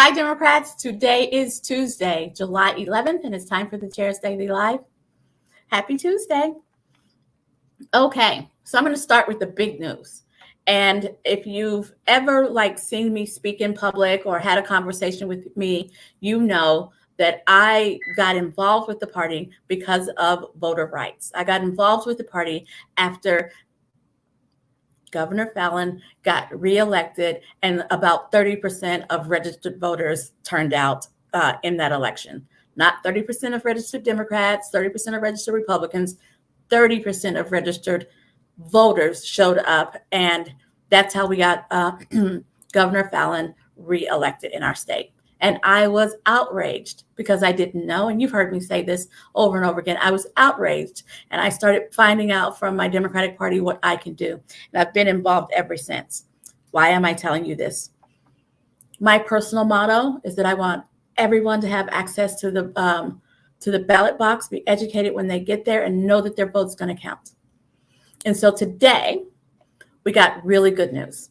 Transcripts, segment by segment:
Hi, Democrats. Today is Tuesday, July 11th, and it's time for the Chair's Daily Live. Happy Tuesday. Okay, so I'm going to start with the big news. And if you've ever seen me speak in public or had a conversation with me, you know that I got involved with the party because of voter rights. I got involved with the party after Governor Fallin got reelected, and about 30% of registered voters turned out in that election. Not 30% of registered Democrats, 30% of registered Republicans, 30% of registered voters showed up, and that's how we got Governor Fallin reelected in our state. And I was outraged because I didn't know, and you've heard me say this over and over again. I was outraged, and I started finding out from my Democratic Party what I can do. And I've been involved ever since. Why am I telling you this? My personal motto is that I want everyone to have access to the ballot box, be educated when they get there, and know that their vote's going to count. And so today, we got really good news.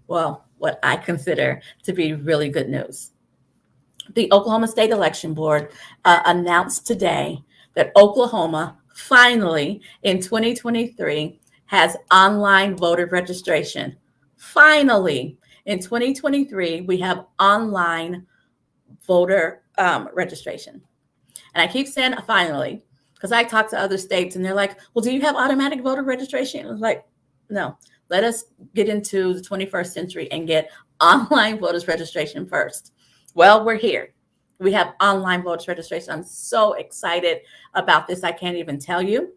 Well, what I consider to be really good news. The Oklahoma State Election Board announced today that Oklahoma finally in 2023 has online voter registration. Finally, in 2023, we have online voter registration. And I keep saying finally, because I talk to other states and they're like, well, do you have automatic voter registration? I was like, no, let us get into the 21st century and get online voters registration first. Well, we're here. We have online voters registration. I'm so excited about this. I can't even tell you.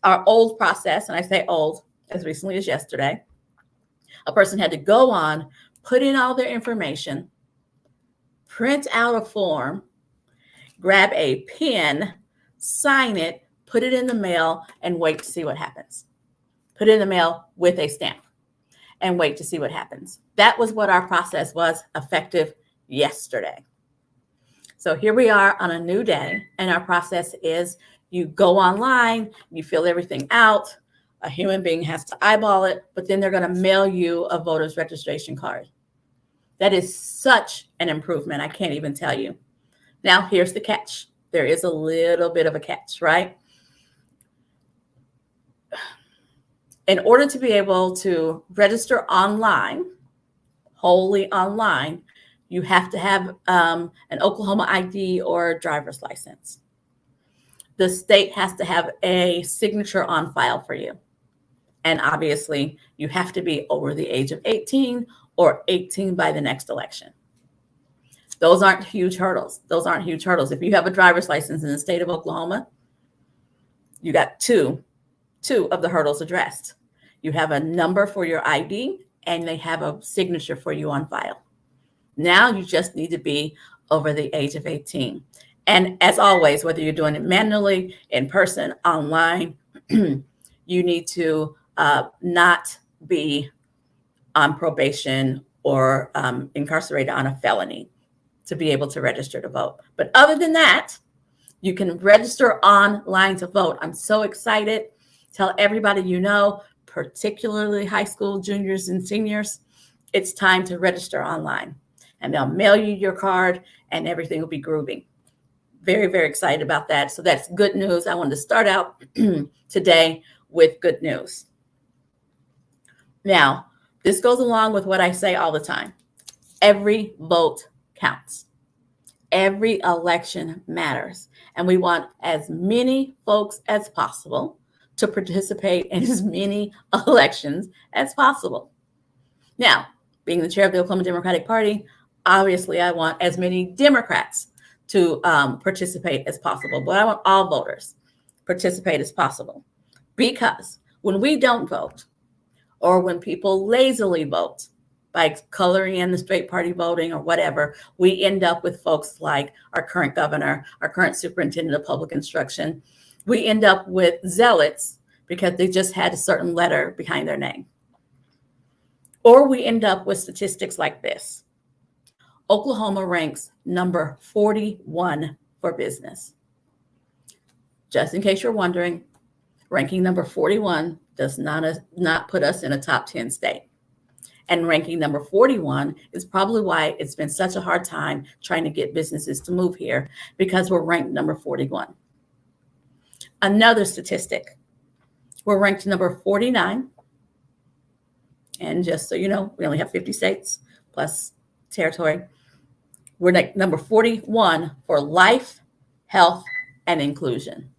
Our old process, and I say old as recently as yesterday, a person had to go on, put in all their information, print out a form, grab a pen, sign it, put it in the mail, and wait to see what happens. Put it in the mail with a stamp and wait to see what happens. That was what our process was, effective yesterday. So here we are on a new day, and our process is you go online, you fill everything out, a human being has to eyeball it, but then they're going to mail you a voter's registration card. That is such an improvement. I can't even tell you. Now, here's the catch. There is a little bit of a catch, right? In order to be able to register online, wholly online, you have to have an Oklahoma ID or driver's license. The state has to have a signature on file for you. And obviously, you have to be over the age of 18 or 18 by the next election. Those aren't huge hurdles. If you have a driver's license in the state of Oklahoma, you got two of the hurdles addressed. You have a number for your ID, and they have a signature for you on file. Now you just need to be over the age of 18. And as always, whether you're doing it manually, in person, online, you need to not be on probation or incarcerated on a felony to be able to register to vote. But other than that, you can register online to vote. I'm so excited. Tell everybody you know, particularly high school juniors and seniors, it's time to register online. And they'll mail you your card and everything will be groovy. Very, very excited about that. So that's good news. I wanted to start out today with good news. Now, this goes along with what I say all the time. Every vote counts. Every election matters. And we want as many folks as possible to participate in as many elections as possible. Now, being the chair of the Oklahoma Democratic Party, obviously I want as many Democrats to participate as possible, but I want all voters participate as possible. Because when we don't vote, or when people lazily vote by coloring in the straight party voting or whatever, we end up with folks like our current governor, our current superintendent of public instruction. We end up with zealots because they just had a certain letter behind their name. Or we end up with statistics like this. Oklahoma ranks number 41 for business. Just in case you're wondering, ranking number 41 does not put us in a top 10 state. And ranking number 41 is probably why it's been such a hard time trying to get businesses to move here, because we're ranked number 41. Another statistic, we're ranked number 49. And just so you know, we only have 50 states plus territory. We're number 41 for life, health, and inclusion.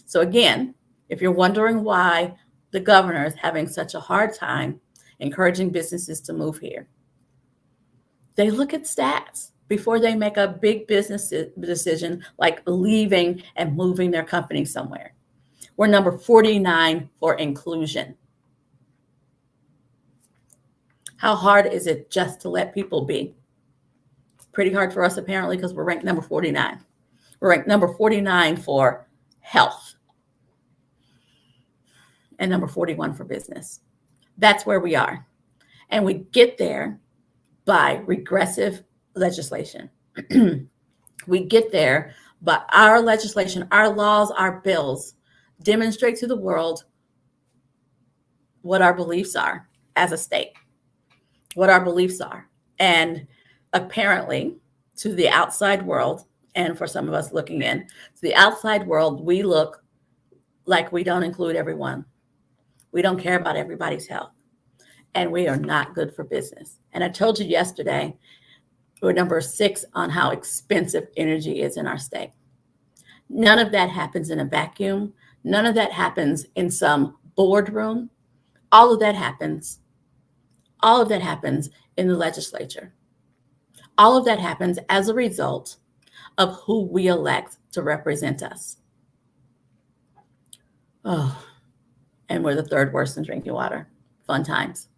So again, if you're wondering why the governor is having such a hard time encouraging businesses to move here, they look at stats before they make a big business decision like leaving and moving their company somewhere. We're number 49 for inclusion. How hard is it just to let people be? Pretty hard for us, apparently, because we're ranked number 49. We're ranked number 49 for health and number 41 for business. That's where we are. And we get there by regressive legislation. We get there by our legislation, our laws, our bills demonstrate to the world what our beliefs are as a state, what our beliefs are. And apparently, to the outside world, and for some of us looking in, to the outside world, we look like we don't include everyone. We don't care about everybody's health. And we are not good for business. And I told you yesterday, we're number 6 on how expensive energy is in our state. None of that happens in a vacuum. None of that happens in some boardroom. All of that happens in the legislature. All of that happens as a result of who we elect to represent us. Oh, and we're the 3rd worst in drinking water. Fun times.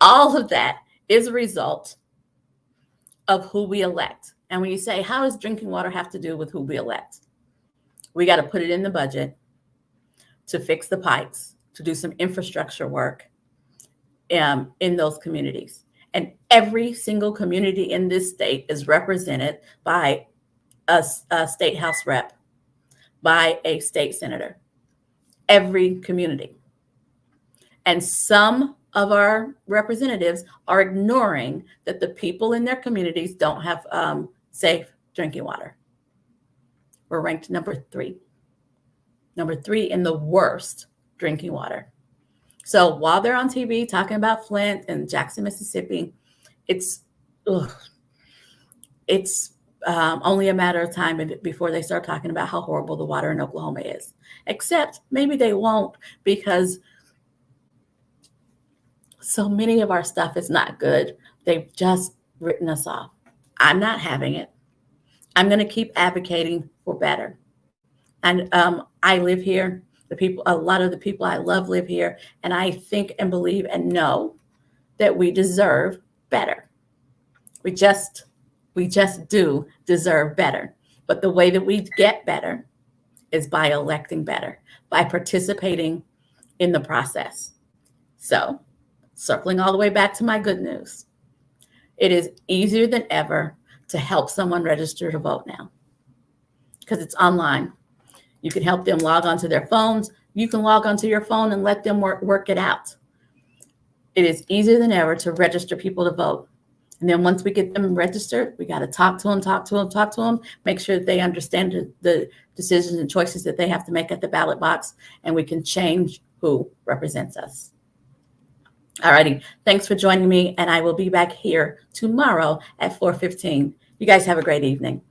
All of that is a result of who we elect. And when you say, how does drinking water have to do with who we elect? We got to put it in the budget to fix the pipes, to do some infrastructure work in those communities. And every single community in this state is represented by a state house rep, by a state senator. Every community. And some of our representatives are ignoring that the people in their communities don't have safe drinking water. We're ranked number 3. Number 3 in the worst drinking water. So while they're on TV talking about Flint and Jackson, Mississippi, it's only a matter of time before they start talking about how horrible the water in Oklahoma is. Except maybe they won't, because so many of our stuff is not good. They've just written us off. I'm not having it. I'm going to keep advocating for better. And I live here. A lot of the people I love live here. And I think and believe and know that we deserve better. We just do deserve better. But the way that we get better is by electing better, by participating in the process. So, circling all the way back to my good news, it is easier than ever to help someone register to vote now because it's online. You can help them log onto their phones. You can log onto your phone and let them work it out. It is easier than ever to register people to vote. And then once we get them registered, we got to talk to them, make sure that they understand the decisions and choices that they have to make at the ballot box, and we can change who represents us. All righty. Thanks for joining me, and I will be back here tomorrow at 4:15. You guys have a great evening.